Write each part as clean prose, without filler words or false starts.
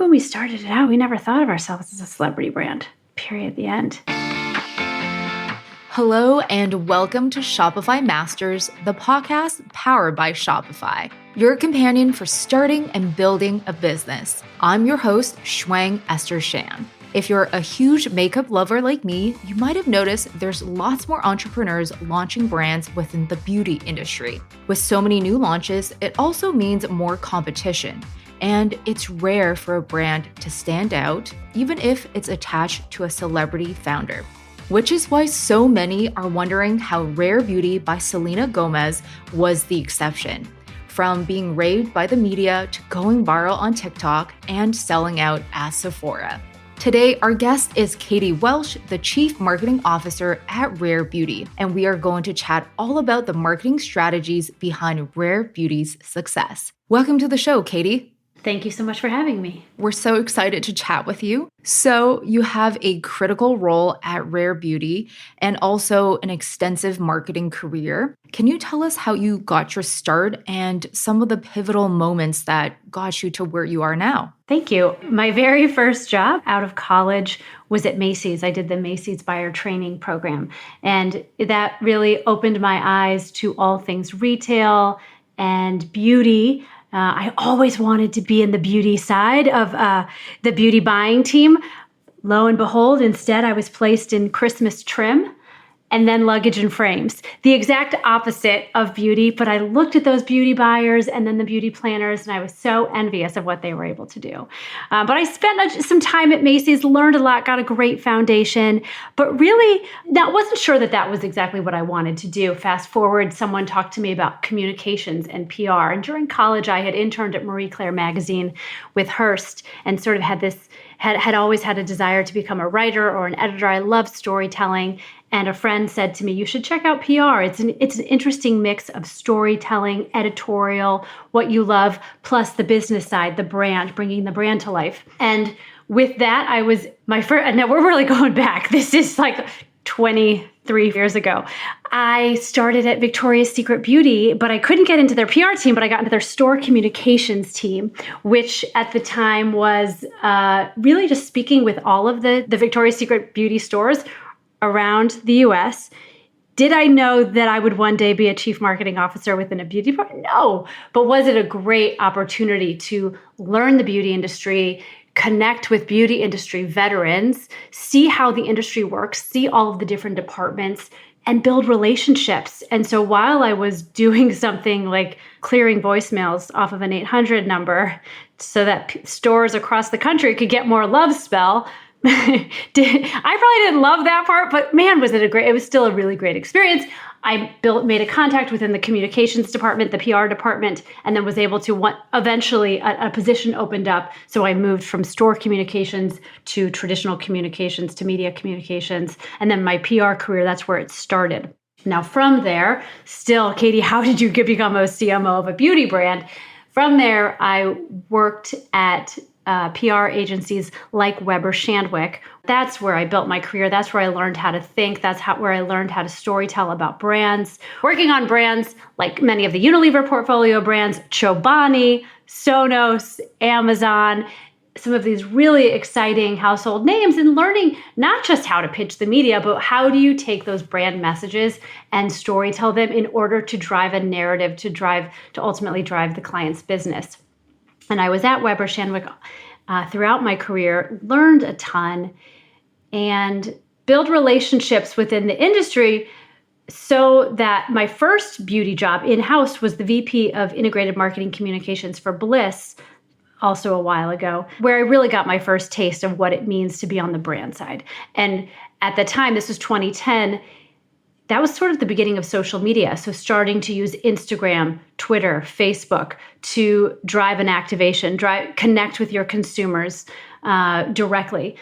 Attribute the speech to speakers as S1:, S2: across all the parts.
S1: when we started it out, we never thought of ourselves as a celebrity brand, period, the end.
S2: Hello and welcome to Shopify Masters, the podcast powered by Shopify, your companion for starting and building a business. I'm your host, Shuang Esther Shan. If you're a huge makeup lover like me, you might have noticed there's lots more entrepreneurs launching brands within the beauty industry. With so many new launches, it also means more competition. And it's rare for a brand to stand out, even if it's attached to a celebrity founder. Which is why so many are wondering how Rare Beauty by Selena Gomez was the exception. From being raved by the media to going viral on TikTok and selling out at Sephora. Today, our guest is Katie Welch, the Chief Marketing Officer at Rare Beauty, and we are going to chat all about the marketing strategies behind Rare Beauty's success. Welcome to the show, Katie.
S1: Thank you so much for having me.
S2: We're so excited to chat with you. So you have a critical role at Rare Beauty and also an extensive marketing career. Can you tell us how you got your start and some of the pivotal moments that got you to where you are now?
S1: Thank you. My very first job out of college was at Macy's. I did the Macy's Buyer Training Program, and that really opened my eyes to all things retail and beauty. I always wanted to be in the beauty side of the beauty buying team. Lo and behold, instead, I was placed in Christmas trim and then luggage and frames. The exact opposite of beauty, but I looked at those beauty buyers and then the beauty planners, and I was so envious of what they were able to do. But I spent some time at Macy's, learned a lot, got a great foundation, but really wasn't sure that was exactly what I wanted to do. Fast forward, someone talked to me about communications and PR. And during college, I had interned at Marie Claire magazine with Hearst and sort of had always had a desire to become a writer or an editor. I love storytelling. And a friend said to me, you should check out PR. It's an interesting mix of storytelling, editorial, what you love, plus the business side, the brand, bringing the brand to life. And with that, I was my first, and now we're really going back. This is like 23 years ago. I started at Victoria's Secret Beauty, but I couldn't get into their PR team, but I got into their store communications team, which at the time was really just speaking with all of the Victoria's Secret Beauty stores around the US. Did I know that I would one day be a chief marketing officer within a beauty department? No. But was it a great opportunity to learn the beauty industry, connect with beauty industry veterans, see how the industry works, see all of the different departments, and build relationships? And so while I was doing something like clearing voicemails off of an 800 number so that stores across the country could get more love spell, I probably didn't love that part, but man, it was still a really great experience. I made a contact within the communications department, the PR department, and then was able to eventually a position opened up. So I moved from store communications to traditional communications to media communications. And then my PR career, that's where it started. Now from there, still, Katie, how did you become a CMO of a beauty brand? From there, I worked at PR agencies like Weber Shandwick. That's where I built my career. That's where I learned how to think. Where I learned how to storytell about brands. Working on brands like many of the Unilever portfolio brands, Chobani, Sonos, Amazon, some of these really exciting household names, and learning not just how to pitch the media, but how do you take those brand messages and storytell them in order to drive a narrative, to ultimately drive the client's business. And I was at Weber Shandwick throughout my career, learned a ton, and built relationships within the industry so that my first beauty job in-house was the VP of Integrated Marketing Communications for Bliss, also a while ago, where I really got my first taste of what it means to be on the brand side. And at the time, this was 2010, that was sort of the beginning of social media. So starting to use Instagram, Twitter, Facebook to drive an activation, connect with your consumers directly.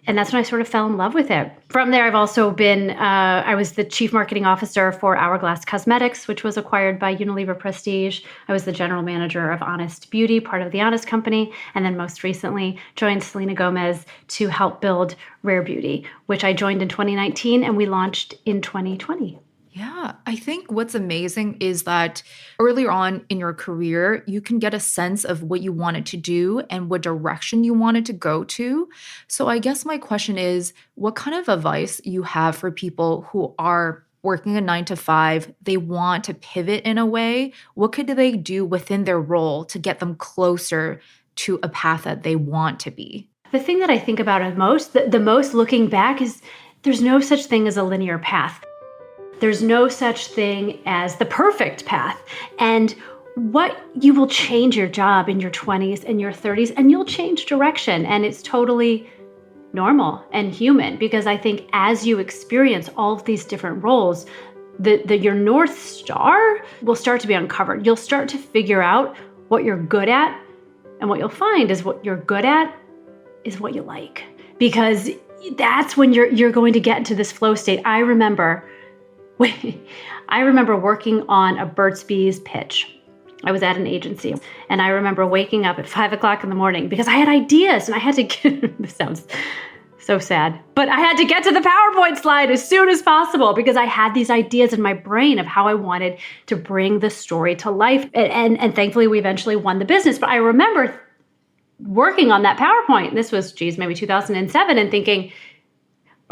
S1: And that's when I sort of fell in love with it. From there, I've also been, I was the chief marketing officer for Hourglass Cosmetics, which was acquired by Unilever Prestige. I was the general manager of Honest Beauty, part of the Honest Company. And then most recently joined Selena Gomez to help build Rare Beauty, which I joined in 2019 and we launched in 2020.
S2: Yeah, I think what's amazing is that earlier on in your career, you can get a sense of what you wanted to do and what direction you wanted to go to. So I guess my question is, what kind of advice you have for people who are working a 9 to 5, they want to pivot in a way? What could they do within their role to get them closer to a path that they want to be?
S1: The thing that I think about it most, the most looking back, is there's no such thing as a linear path. There's no such thing as the perfect path. And what you will change your job in your 20s and your 30s, and you'll change direction. And it's totally normal and human, because I think as you experience all of these different roles, your North Star will start to be uncovered. You'll start to figure out what you're good at. And what you'll find is what you're good at is what you like, because that's when you're going to get into this flow state. I remember working on a Burt's Bees pitch. I was at an agency, and I remember waking up at 5:00 in the morning because I had ideas and I had to get, this sounds so sad, but I had to get to the PowerPoint slide as soon as possible because I had these ideas in my brain of how I wanted to bring the story to life. And thankfully we eventually won the business. But I remember working on that PowerPoint. This was, maybe 2007, and thinking,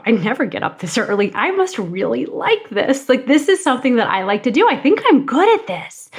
S1: I never get up this early. I must really like this. Like, this is something that I like to do. I think I'm good at this.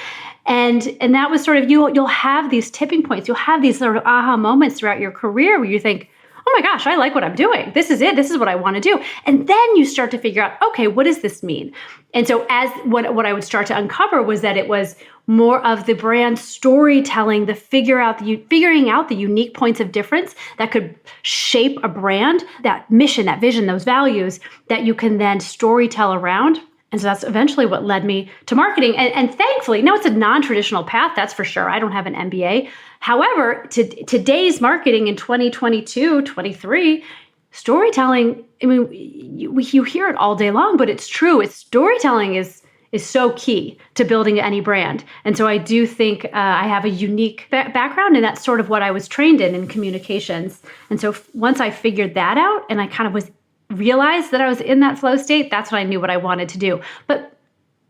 S1: And that was sort of, you'll have these tipping points. You'll have these sort of aha moments throughout your career where you think, oh my gosh, I like what I'm doing. This is it. This is what I want to do. And then you start to figure out, okay, what does this mean? And so as what I would start to uncover was that it was more of the brand storytelling, figuring out the unique points of difference that could shape a brand, that mission, that vision, those values that you can then storytell around. And so that's eventually what led me to marketing. And thankfully, no, it's a non-traditional path, that's for sure. I don't have an MBA. However, today's marketing in 2022, 23, storytelling, I mean, you hear it all day long, but it's true. Storytelling is so key to building any brand. And so I do think I have a unique background, and that's sort of what I was trained in communications. And so once I figured that out and I kind of realized that I was in that flow state, that's when I knew what I wanted to do. But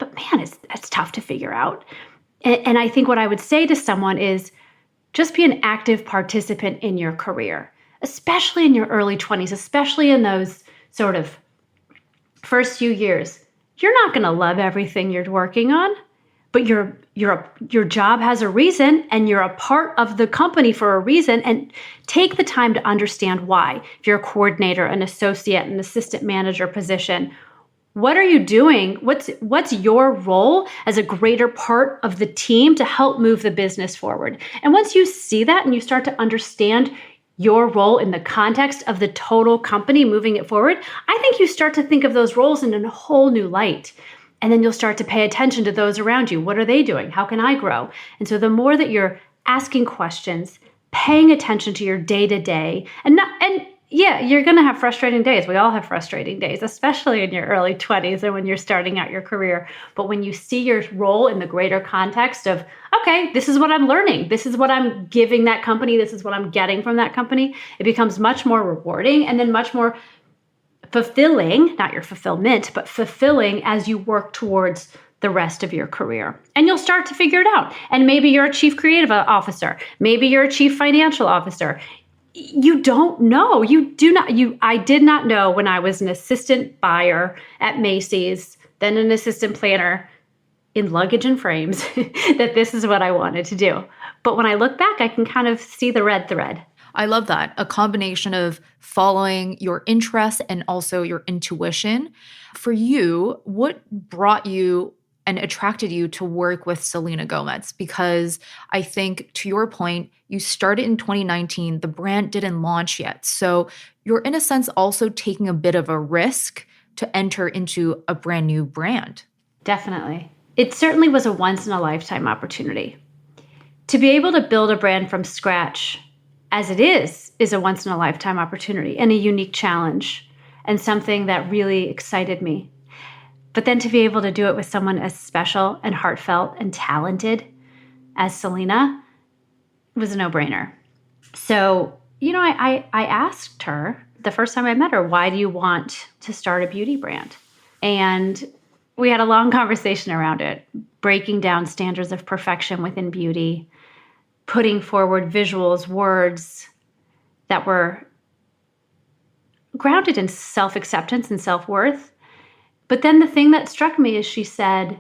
S1: man, it's tough to figure out. And I think what I would say to someone is just be an active participant in your career, especially in your early 20s, especially in those sort of first few years. You're not going to love everything you're working on, but your job has a reason, and you're a part of the company for a reason. And take the time to understand why. If you're a coordinator, an associate, an assistant manager position, what are you doing? What's your role as a greater part of the team to help move the business forward? And once you see that and you start to understand your role in the context of the total company moving it forward, I think you start to think of those roles in a whole new light. And then you'll start to pay attention to those around you. What are they doing? How can I grow? And so the more that you're asking questions, paying attention to your day-to-day, yeah, you're going to have frustrating days. We all have frustrating days, especially in your early 20s and when you're starting out your career. But when you see your role in the greater context of, okay, this is what I'm learning, this is what I'm giving that company, this is what I'm getting from that company, it becomes much more rewarding and then much more fulfilling, not your fulfillment, but fulfilling as you work towards the rest of your career. And you'll start to figure it out. And maybe you're a chief creative officer. Maybe you're a chief financial officer. You don't know. I did not know when I was an assistant buyer at Macy's, then an assistant planner in luggage and frames, that this is what I wanted to do. But when I look back, I can kind of see the red thread.
S2: I love that. A combination of following your interests and also your intuition. For you, what brought you and attracted you to work with Selena Gomez? Because I think, to your point, you started in 2019, the brand didn't launch yet. So you're, in a sense, also taking a bit of a risk to enter into a brand new brand.
S1: Definitely. It certainly was a once-in-a-lifetime opportunity. To be able to build a brand from scratch, as it is a once-in-a-lifetime opportunity and a unique challenge, and something that really excited me. But then to be able to do it with someone as special and heartfelt and talented as Selena was a no-brainer. So, I asked her the first time I met her, why do you want to start a beauty brand? And We had a long conversation around it, breaking down standards of perfection within beauty, putting forward visuals, words that were grounded in self-acceptance and self-worth. But then the thing that struck me is she said,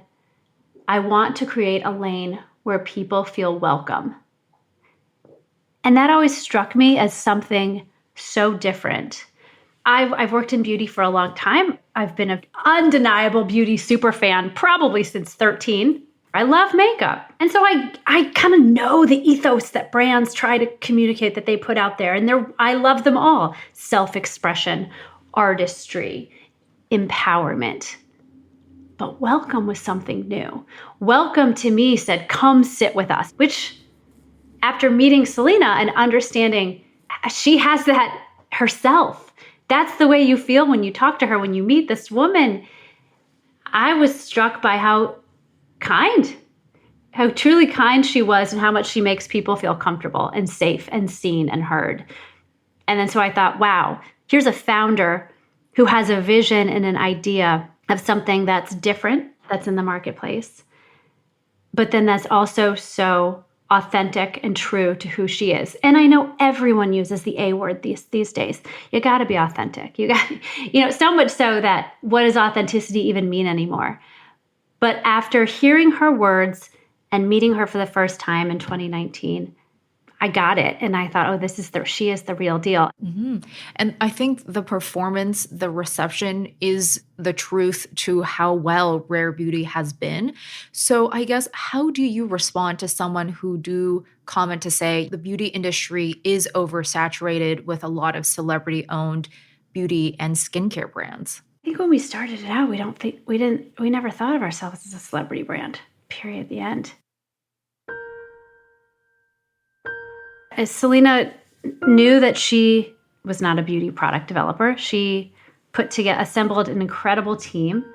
S1: I want to create a lane where people feel welcome. And that always struck me as something so different. I've worked in beauty for a long time. I've been an undeniable beauty super fan probably since 13. I love makeup. And so I kind of know the ethos that brands try to communicate that they put out there. And I love them all. Self-expression, artistry, empowerment. But welcome was something new. Welcome to me said, come sit with us, which after meeting Selena and understanding she has that herself. That's the way you feel when you talk to her, when you meet this woman. I was struck by how truly kind she was and how much she makes people feel comfortable and safe and seen and heard. And then so I thought, wow, here's a founder who has a vision and an idea of something that's different, that's in the marketplace, but then that's also so authentic and true to who she is. And I know everyone uses the A word these days. You got to be authentic. You got, so much so that what does authenticity even mean anymore? But after hearing her words and meeting her for the first time in 2019, I got it. And I thought, oh, she is the real deal.
S2: Mm-hmm. And I think the performance, the reception is the truth to how well Rare Beauty has been. So I guess, how do you respond to someone who do comment to say the beauty industry is oversaturated with a lot of celebrity-owned beauty and skincare brands?
S1: I think when we started it out, we never thought of ourselves as a celebrity brand, period, the end. As Selena knew that she was not a beauty product developer, she assembled an incredible team.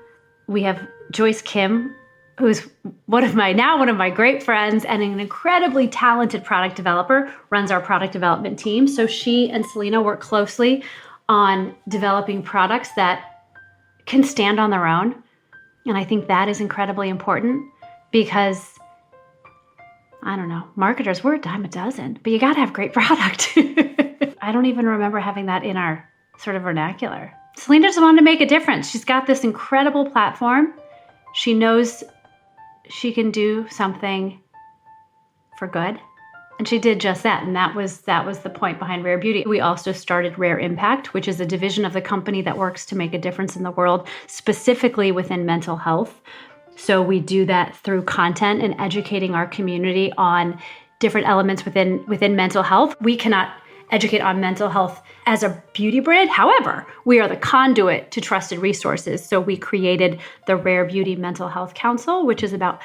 S1: We have Joyce Kim, who's one of my great friends and an incredibly talented product developer, runs our product development team. So she and Selena work closely on developing products that can stand on their own. And I think that is incredibly important because, I don't know, marketers, we're a dime a dozen, but you got to have great product. I don't even remember having that in our sort of vernacular. Selena just wanted to make a difference. She's got this incredible platform. She knows she can do something for good. And she did just that. And that was the point behind Rare Beauty. We also started Rare Impact, which is a division of the company that works to make a difference in the world, specifically within mental health. So we do that through content and educating our community on different elements within mental health. We cannot educate on mental health as a beauty brand. However, we are the conduit to trusted resources. So we created the Rare Beauty Mental Health Council, which is about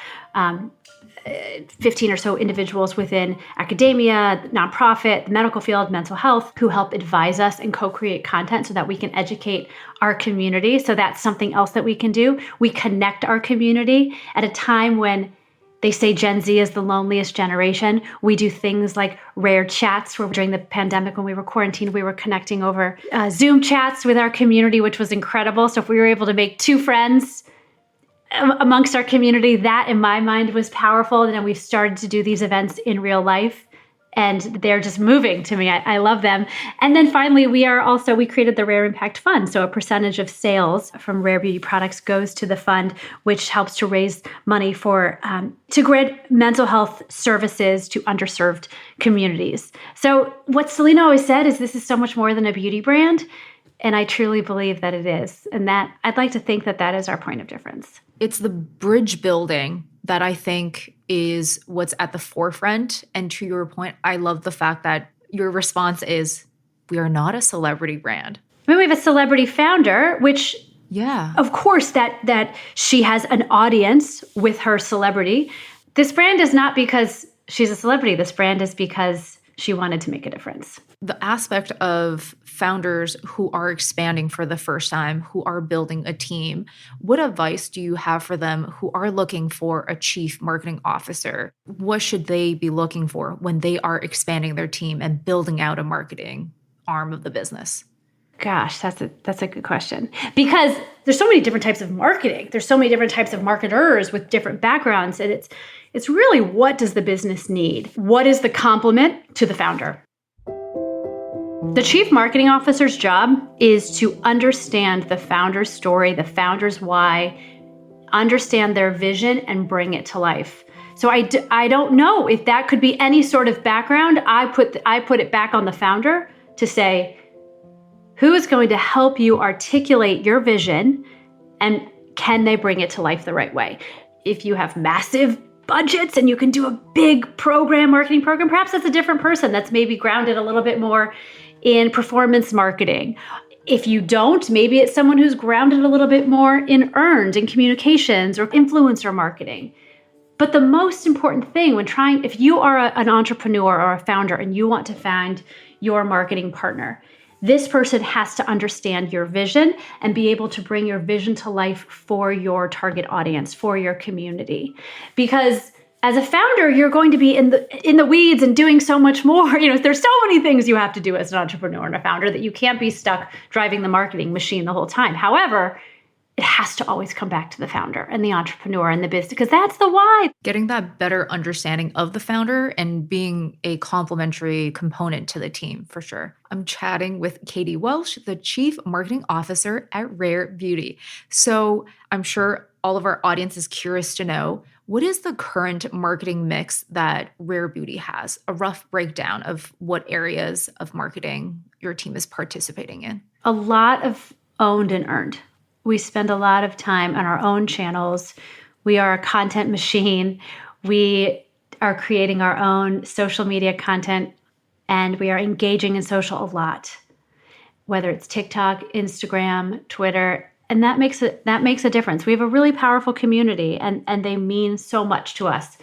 S1: 15 or so individuals within academia, nonprofit, the medical field, mental health, who help advise us and co-create content so that we can educate our community. So that's something else that we can do. We connect our community at a time when they say Gen Z is the loneliest generation. We do things like rare chats where during the pandemic when we were quarantined, we were connecting over Zoom chats with our community, which was incredible. So if we were able to make 2 friends amongst our community, that in my mind was powerful. And then we've started to do these events in real life and they're just moving to me. I love them. And then finally, we created the Rare Impact Fund. So a percentage of sales from Rare Beauty products goes to the fund, which helps to raise money to grant mental health services to underserved communities. So what Selena always said is this is so much more than a beauty brand. And I truly believe that it is. And that I'd like to think that is our point of difference.
S2: It's the bridge building that I think is what's at the forefront. And to your point, I love the fact that your response is, we are not a celebrity brand.
S1: I mean, we have a celebrity founder, which,
S2: yeah,
S1: of course, that she has an audience with her celebrity. This brand is not because she's a celebrity. This brand is because she wanted to make a difference.
S2: The aspect of founders who are expanding for the first time, who are building a team, what advice do you have for them who are looking for a chief marketing officer? What should they be looking for when they are expanding their team and building out a marketing arm of the business?
S1: Gosh, that's a good question. Because there's so many different types of marketing. There's so many different types of marketers with different backgrounds. And it's really, what does the business need? What is the complement to the founder? The chief marketing officer's job is to understand the founder's story, the founder's why, understand their vision, and bring it to life. So I don't know if that could be any sort of background. I put it back on the founder to say, who is going to help you articulate your vision, and can they bring it to life the right way? If you have massive budgets and you can do a big marketing program, perhaps that's a different person that's maybe grounded a little bit more in performance marketing. If you don't, maybe it's someone who's grounded a little bit more in earned, in communications or influencer marketing. But the most important thing if you are an entrepreneur or a founder and you want to find your marketing partner, this person has to understand your vision and be able to bring your vision to life for your target audience, for your community. Because as a founder, you're going to be in the weeds and doing so much more. There's so many things you have to do as an entrepreneur and a founder that you can't be stuck driving the marketing machine the whole time. However, it has to always come back to the founder and the entrepreneur and the business, because that's the why.
S2: Getting that better understanding of the founder and being a complementary component to the team, for sure. I'm chatting with Katie Welch, the Chief Marketing Officer at Rare Beauty. So I'm sure all of our audience is curious to know, what is the current marketing mix that Rare Beauty has? A rough breakdown of what areas of marketing your team is participating in.
S1: A lot of owned and earned. We spend a lot of time on our own channels. We are a content machine. We are creating our own social media content, and we are engaging in social a lot, whether it's TikTok, Instagram, Twitter, and that makes a difference. We have a really powerful community, and they mean so much to us.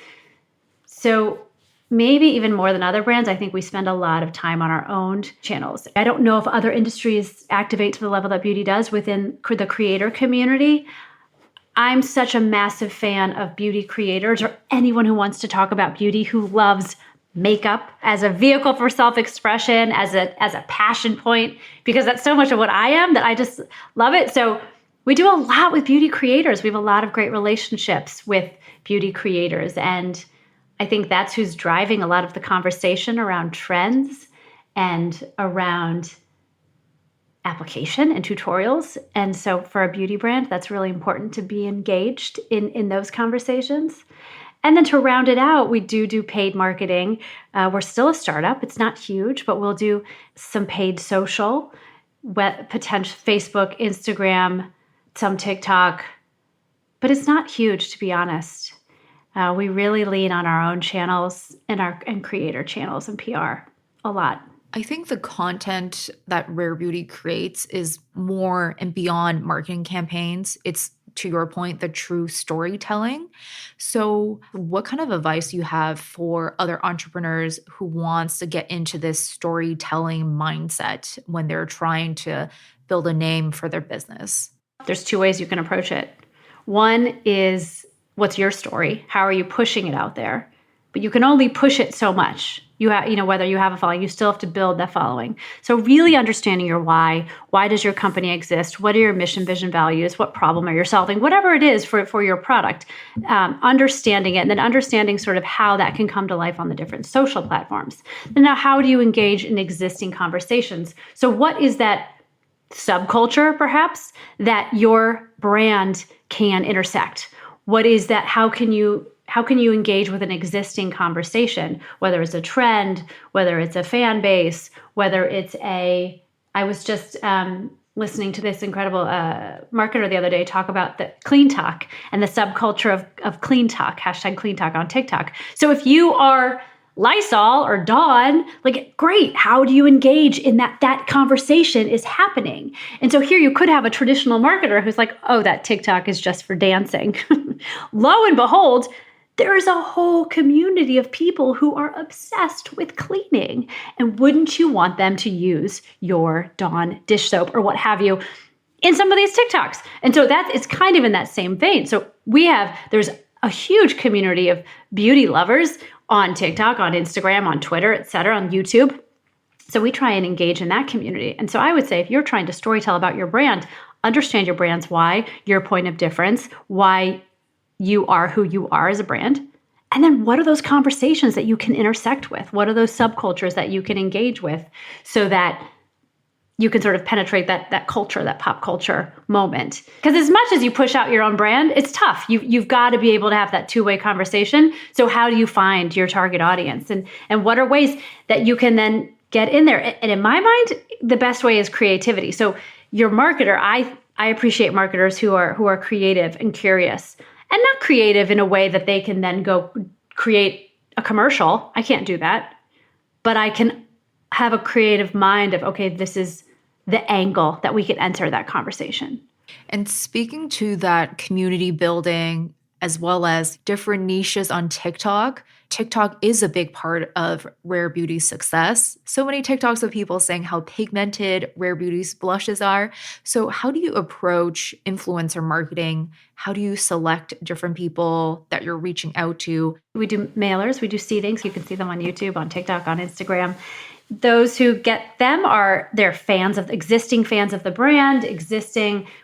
S1: So maybe even more than other brands, I think we spend a lot of time on our own channels. I don't know if other industries activate to the level that beauty does within the creator community. I'm such a massive fan of beauty creators, or anyone who wants to talk about beauty, who loves makeup as a vehicle for self-expression, as a passion point, because that's so much of what I am that I just love it. So we do a lot with beauty creators. We have a lot of great relationships with beauty creators, and I think that's who's driving a lot of the conversation around trends and around application and tutorials. And so for a beauty brand, that's really important to be engaged in those conversations. And then to round it out, we do paid marketing. We're still a startup. It's not huge, but we'll do some paid social, potential Facebook, Instagram, some TikTok. But it's not huge, to be honest. We really lean on our own channels and creator channels and PR a lot.
S2: I think the content that Rare Beauty creates is more and beyond marketing campaigns. It's, to your point, the true storytelling. So what kind of advice do you have for other entrepreneurs who wants to get into this storytelling mindset when they're trying to build a name for their business?
S1: There's two ways you can approach it. One is, what's your story? How are you pushing it out there? But you can only push it so much. Whether you have a following, you still have to build that following. So really understanding your why. Why does your company exist? What are your mission, vision, values? What problem are you solving? Whatever it is for your product, understanding it, and then understanding sort of how that can come to life on the different social platforms. And now, how do you engage in existing conversations? So what is that subculture, perhaps, that your brand can intersect? What is that? How can you engage with an existing conversation, whether it's a trend, whether it's a fan base, whether it's I was just listening to this incredible marketer the other day talk about the clean talk and the subculture of clean talk, #clean talk on TikTok. So if you are Lysol or Dawn, great, how do you engage in that conversation is happening? And so here you could have a traditional marketer who's like, oh, that TikTok is just for dancing. Lo and behold, there is a whole community of people who are obsessed with cleaning. And wouldn't you want them to use your Dawn dish soap or what have you in some of these TikToks? And so it's kind of in that same vein. So there's a huge community of beauty lovers on TikTok, on Instagram, on Twitter, et cetera, on YouTube. So we try and engage in that community. And so I would say if you're trying to storytell about your brand, understand your brand's why, your point of difference, why you are who you are as a brand. And then what are those conversations that you can intersect with? What are those subcultures that you can engage with so that you can sort of penetrate that culture, that pop culture moment? Because as much as you push out your own brand, it's tough. You've got to be able to have that two-way conversation. So how do you find your target audience? And what are ways that you can then get in there? And in my mind, the best way is creativity. So your marketer, I appreciate marketers who are creative and curious, and not creative in a way that they can then go create a commercial. I can't do that. But I can have a creative mind of, okay, this is the angle that we can enter that conversation.
S2: And speaking to that community building as well as different niches on TikTok, TikTok is a big part of Rare Beauty's success. So many TikToks of people saying how pigmented Rare Beauty's blushes are. So how do you approach influencer marketing? How do you select different people that you're reaching out to?
S1: We do mailers, we do seedings. You can see them on YouTube, on TikTok, on Instagram. Those who get them they're existing fans of the brand,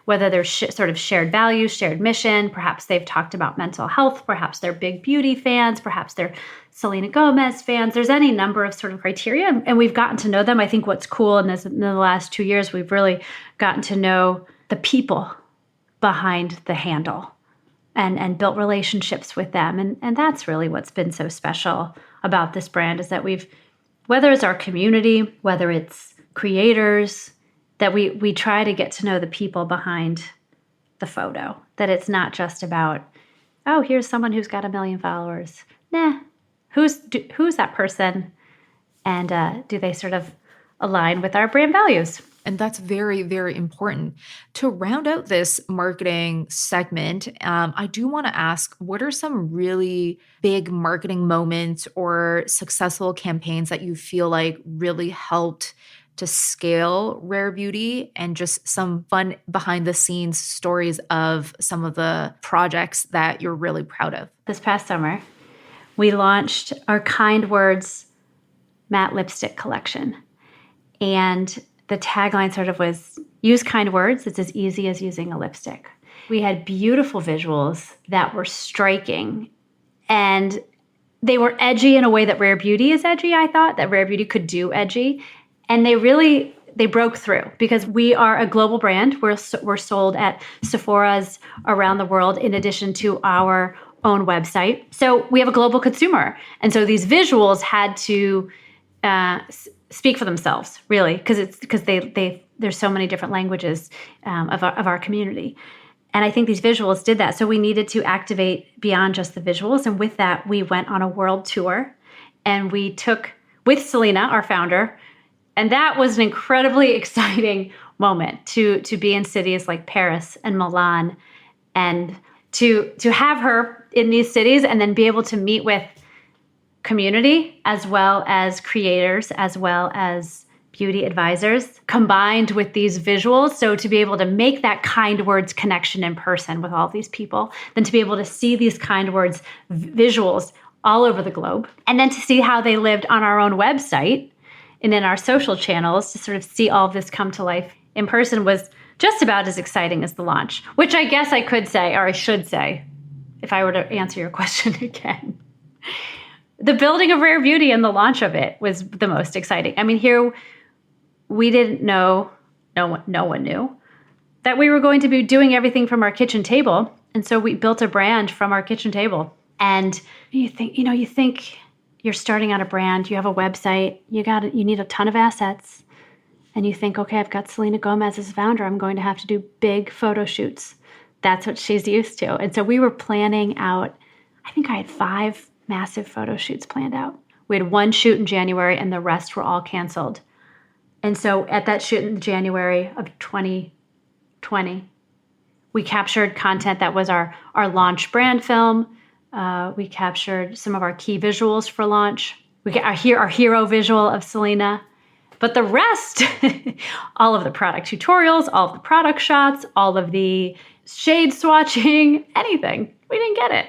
S1: whether they're sort of shared values, shared mission. Perhaps they've talked about mental health. Perhaps they're big beauty fans. Perhaps they're Selena Gomez fans. There's any number of sort of criteria, and we've gotten to know them. I think what's cool in the last 2 years, we've really gotten to know the people behind the handle and built relationships with them. And that's really what's been so special about this brand, is that whether it's our community, whether it's creators, that we try to get to know the people behind the photo. That it's not just about, oh, here's someone who's got 1 million followers. Nah, who's that person? And do they sort of align with our brand values?
S2: And that's very, very important. To round out this marketing segment, I do want to ask, what are some really big marketing moments or successful campaigns that you feel like really helped to scale Rare Beauty, and just some fun behind the scenes stories of some of the projects that you're really proud of?
S1: This past summer, we launched our Kind Words matte lipstick collection. And the tagline sort of was, use kind words. It's as easy as using a lipstick. We had beautiful visuals that were striking, and they were edgy in a way that Rare Beauty is edgy. I thought that Rare Beauty could do edgy, and they broke through because we are a global brand. We're sold at Sephora's around the world in addition to our own website. So we have a global consumer. And so these visuals had to speak for themselves, really, because there's so many different languages of our community. And I think these visuals did that. So we needed to activate beyond just the visuals. And with that, we went on a world tour, and we took with Selena, our founder. And that was an incredibly exciting moment to be in cities like Paris and Milan, and to have her in these cities and then be able to meet with community as well as creators, as well as beauty advisors, combined with these visuals. So to be able to make that kind words connection in person with all these people, then to be able to see these kind words visuals all over the globe, and then to see how they lived on our own website and in our social channels, to sort of see all of this come to life in person, was just about as exciting as the launch, which I guess I could say, or I should say, if I were to answer your question again. The building of Rare Beauty and the launch of it was the most exciting. I mean, here we didn't know, no one knew, that we were going to be doing everything from our kitchen table. And so we built a brand from our kitchen table. And you think you're starting out a brand, you have a website, you need a ton of assets. And you think, okay, I've got Selena Gomez as founder, I'm going to have to do big photo shoots. That's what she's used to. And so we were planning out, I think I had 5 massive photo shoots planned out. We had 1 shoot in January, and the rest were all canceled. And so at that shoot in January of 2020, we captured content that was our launch brand film. We captured some of our key visuals for launch. We get our hero visual of Selena. But the rest, all of the product tutorials, all of the product shots, all of the shade swatching, anything, we didn't get it.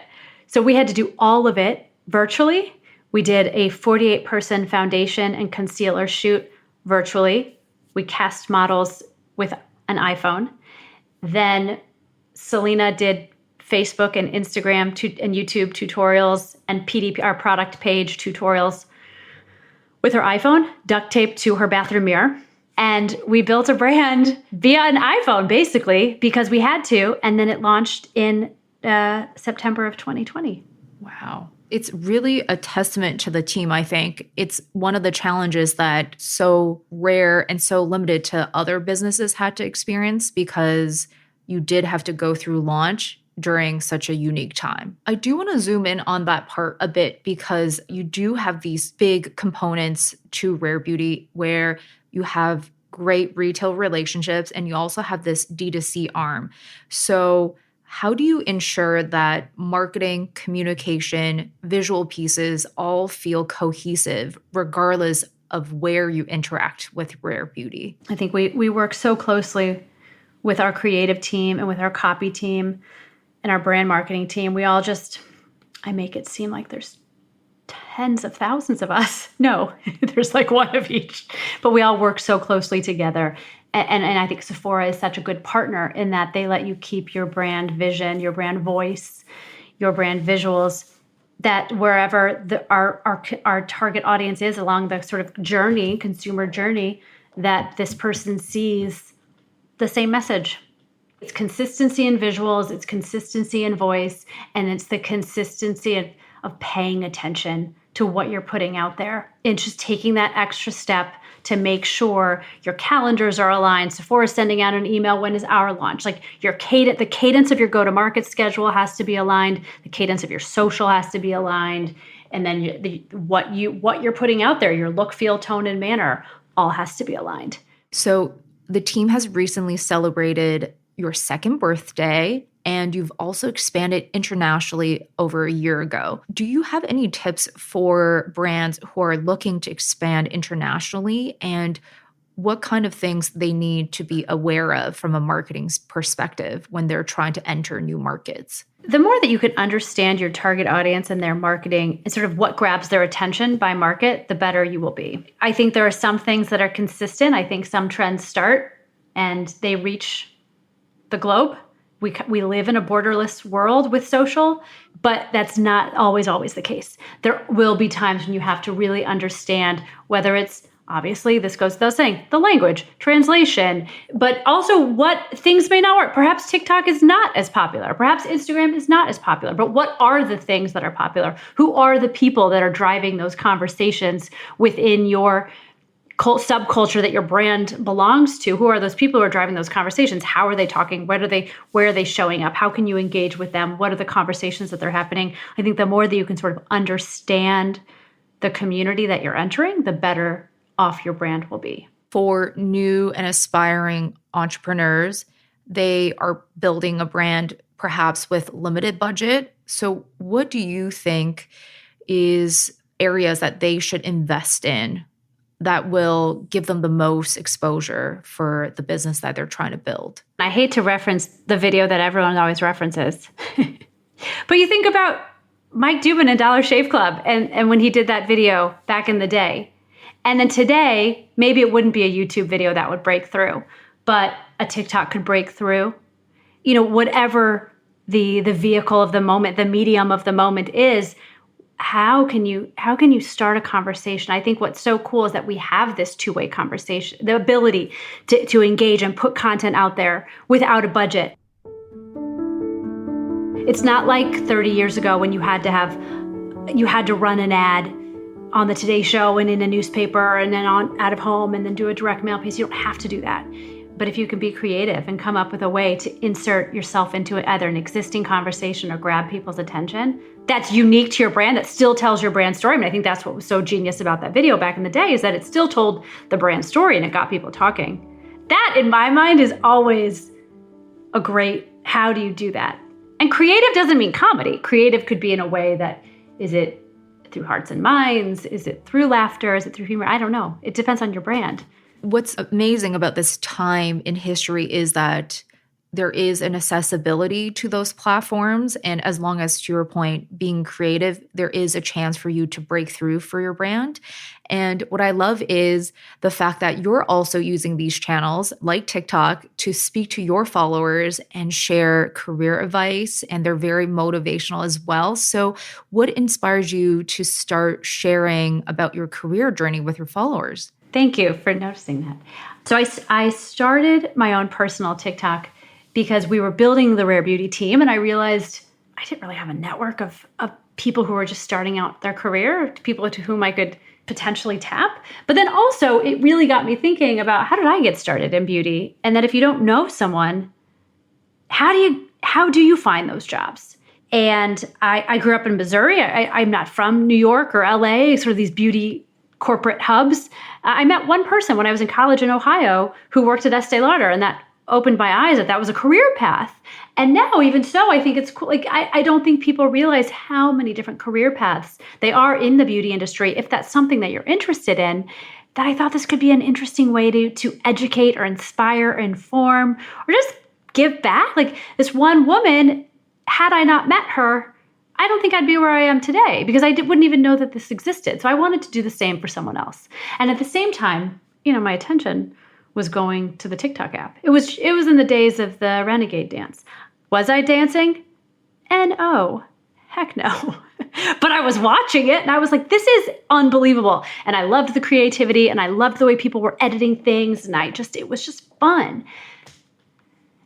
S1: So we had to do all of it virtually. We did a 48-person foundation and concealer shoot virtually. We cast models with an iPhone. Then Selena did Facebook and Instagram and YouTube tutorials and PDP, our product page tutorials, with her iPhone duct taped to her bathroom mirror. And we built a brand via an iPhone, basically, because we had to. And then it launched in September of 2020.
S2: Wow. It's really a testament to the team, I think. It's one of the challenges that so rare and so limited to other businesses had to experience, because you did have to go through launch during such a unique time. I do want to zoom in on that part a bit, because you do have these big components to Rare Beauty where you have great retail relationships and you also have this D2C arm. So how do you ensure that marketing, communication, visual pieces all feel cohesive regardless of where you interact with Rare Beauty?
S1: I think we work so closely with our creative team and with our copy team and our brand marketing team. We all I make it seem like there's tens of thousands of us. No, there's like one of each. But we all work so closely together. And I think Sephora is such a good partner in that they let you keep your brand vision, your brand voice, your brand visuals, that wherever our target audience is along the sort of journey, consumer journey, that this person sees the same message. It's consistency in visuals, it's consistency in voice, and it's the consistency of paying attention to what you're putting out there and just taking that extra step to make sure your calendars are aligned. Sephora sending out an email, when is our launch? Like the cadence of your go-to-market schedule has to be aligned. The cadence of your social has to be aligned. And then what you're putting out there, your look, feel, tone, and manner, all has to be aligned.
S2: So the team has recently celebrated your second birthday, and you've also expanded internationally over a year ago. Do you have any tips for brands who are looking to expand internationally, and what kind of things they need to be aware of from a marketing perspective when they're trying to enter new markets?
S1: The more that you can understand your target audience and their marketing and sort of what grabs their attention by market, the better you will be. I think there are some things that are consistent. I think some trends start and they reach the globe. We live in a borderless world with social, but that's not always the case. There will be times when you have to really understand whether it's, obviously, this goes without saying, the language, translation, but also what things may not work. Perhaps TikTok is not as popular. Perhaps Instagram is not as popular. But what are the things that are popular? Who are the people that are driving those conversations within your subculture that your brand belongs to? Who are those people who are driving those conversations? How are they talking? Where are they showing up? How can you engage with them? What are the conversations that they're happening? I think the more that you can sort of understand the community that you're entering, the better off your brand will be.
S2: For new and aspiring entrepreneurs, they are building a brand perhaps with limited budget. So what do you think is areas that they should invest in that will give them the most exposure for the business that they're trying to build?
S1: I hate to reference the video that everyone always references, but you think about Mike Dubin and Dollar Shave Club and when he did that video back in the day. And then today, maybe it wouldn't be a YouTube video that would break through, but a TikTok could break through. Whatever the vehicle of the moment, the medium of the moment is, how can you start a conversation? I think what's so cool is that we have this two-way conversation, the ability to engage and put content out there without a budget. It's not like 30 years ago when you had to run an ad on the Today Show and in a newspaper and then on out of home and then do a direct mail piece. You don't have to do that. But if you can be creative and come up with a way to insert yourself into either an existing conversation or grab people's attention, that's unique to your brand, that still tells your brand story. I mean, I think that's what was so genius about that video back in the day, is that it still told the brand story and it got people talking. That, in my mind, is always a great, how do you do that? And creative doesn't mean comedy. Creative could be in a way that, is it through hearts and minds? Is it through laughter? Is it through humor? I don't know. It depends on your brand.
S2: What's amazing about this time in history is that there is an accessibility to those platforms. And as long as, to your point, being creative, there is a chance for you to break through for your brand. And what I love is the fact that you're also using these channels like TikTok to speak to your followers and share career advice. And they're very motivational as well. So what inspires you to start sharing about your career journey with your followers?
S1: Thank you for noticing that. So I started my own personal TikTok because we were building the Rare Beauty team, and I realized I didn't really have a network of people who were just starting out their career, people to whom I could potentially tap. But then also it really got me thinking about, how did I get started in beauty? And that if you don't know someone, how do you find those jobs? And I grew up in Missouri. I'm not from New York or LA, sort of these beauty corporate hubs. I met one person when I was in college in Ohio who worked at Estee Lauder, and that opened my eyes that was a career path. And now, even so, I think it's cool. Like, I don't think people realize how many different career paths they are in the beauty industry. If that's something that you're interested in, that I thought this could be an interesting way to educate or inspire or inform or just give back. Like this one woman, had I not met her, I don't think I'd be where I am today because I wouldn't even know that this existed. So I wanted to do the same for someone else. And at the same time, my attention was going to the TikTok app. It was in the days of the Renegade dance. Was I dancing? No. Heck no. But I was watching it and I was like, this is unbelievable. And I loved the creativity and I loved the way people were editing things. And it was just fun.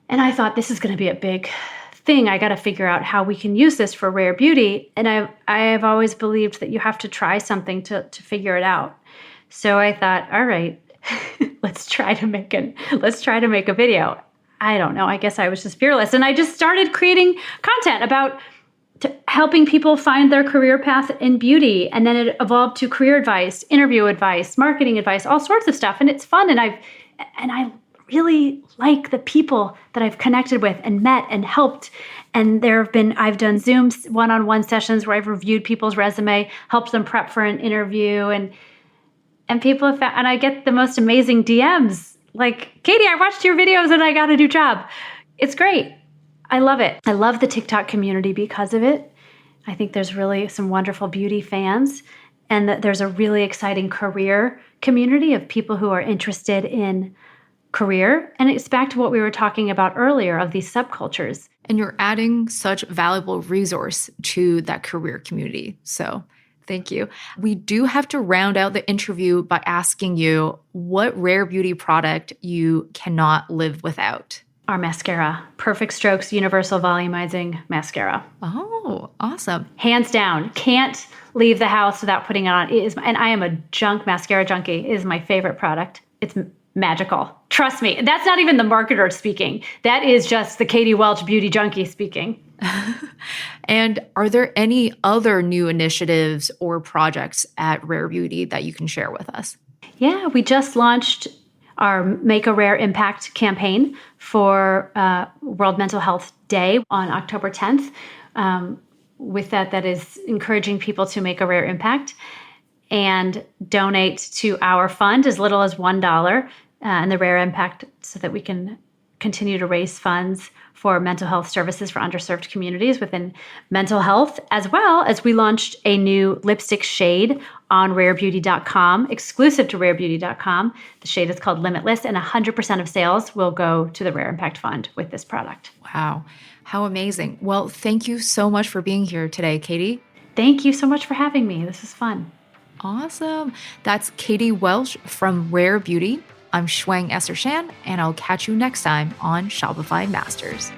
S1: And I thought, this is going to be a big thing. I got to figure out how we can use this for Rare Beauty. And I've always believed that you have to try something to figure it out. So I thought, all right, let's try to make a video. I don't know. I guess I was just fearless. And I just started creating content about helping people find their career path in beauty. And then it evolved to career advice, interview advice, marketing advice, all sorts of stuff. And it's fun. And I really like the people that I've connected with and met and helped. And I've done Zoom one-on-one sessions where I've reviewed people's resume, helped them prep for an interview. And people have found, and I get the most amazing DMs like, Katie, I watched your videos and I got a new job. It's great. I love it. I love the TikTok community because of it. I think there's really some wonderful beauty fans and that there's a really exciting career community of people who are interested in career. And it's back to what we were talking about earlier of these subcultures.
S2: And you're adding such valuable resource to that career community. So thank you. We do have to round out the interview by asking you what Rare Beauty product you cannot live without.
S1: Our mascara, Perfect Strokes Universal Volumizing Mascara.
S2: Oh, awesome.
S1: Hands down, can't leave the house without putting it on. And I am a mascara junkie. It is my favorite product. It's magical. Trust me. That's not even the marketer speaking. That is just the Katie Welch beauty junkie speaking.
S2: And are there any other new initiatives or projects at Rare Beauty that you can share with us?
S1: Yeah, we just launched our Make a Rare Impact campaign for World Mental Health Day on October 10th. With that is encouraging people to make a rare impact and donate to our fund as little as $1 and the Rare Impact so that we can continue to raise funds for mental health services for underserved communities within mental health, as well as we launched a new lipstick shade on rarebeauty.com, exclusive to rarebeauty.com. The shade is called Limitless, and 100% of sales will go to the Rare Impact Fund with this product.
S2: Wow. How amazing. Well, thank you so much for being here today, Katie.
S1: Thank you so much for having me. This is fun.
S2: Awesome. That's Katie Welch from Rare Beauty. I'm Shwang Esther Shan, and I'll catch you next time on Shopify Masters.